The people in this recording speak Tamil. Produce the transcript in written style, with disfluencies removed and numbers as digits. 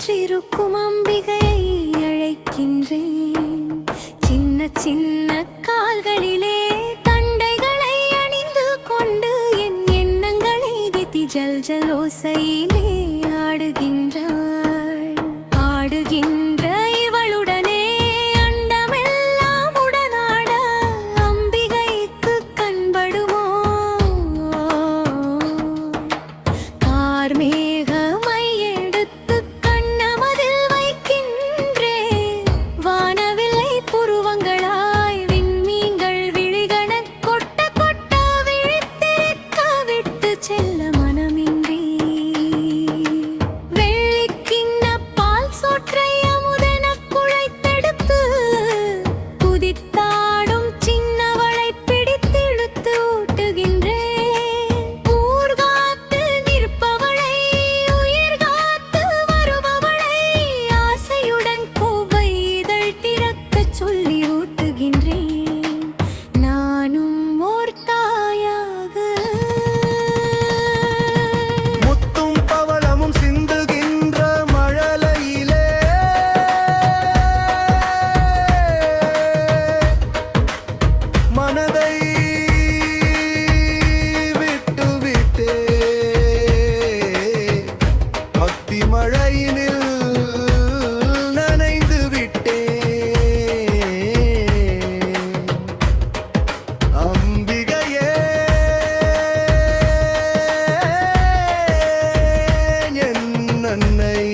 வீற்றிருக்கும் அம்பிகையை அழைக்கின்றேன். சின்ன சின்ன கால்களிலே தண்டைகளை அணிந்து கொண்டு என் எண்ணங்களை தித்தி ஜல் ஜல் ஓசையிலே ஆடுகின்றாள். ஆடுகின்ற இவளுடனே அண்டமெல்லாம் உடனாட அம்பிகைக்கு கண்படுமோ? கார்மேகமை எடுத்து கண்ணமதில் வைக்கின்றேன். வானவில்லை புருவங்களாய் விண்மீன்கள் விழிகணக் கொட்ட கொட்ட விழித்திருக்க விட்டு செல்ல மனமின்றி வெள்ளிக்கிண்ண பால் சோற்றை அமுதெனக் குழைத்தெடுத்து குதித்தாடும் சின்னவளை பிடித்திழுத்து ஊட்டுகின்றேன். ஊர் காத்து நிற்பவளை உயிர் காத்து வருபவளை ஆசையுடன் கோவை இதழ் திறக்கச் சொல்லி ஊட்டுகின்றேன். நானும் ஓர் தாயாக முத்தும் பவளமும் சிந்துகின்ற மழலையிலே மனதை விட்டுவிட்டே பக்தி மழையினில் நனைந்து விட்டேன். அம்பிகையே என் அன்னை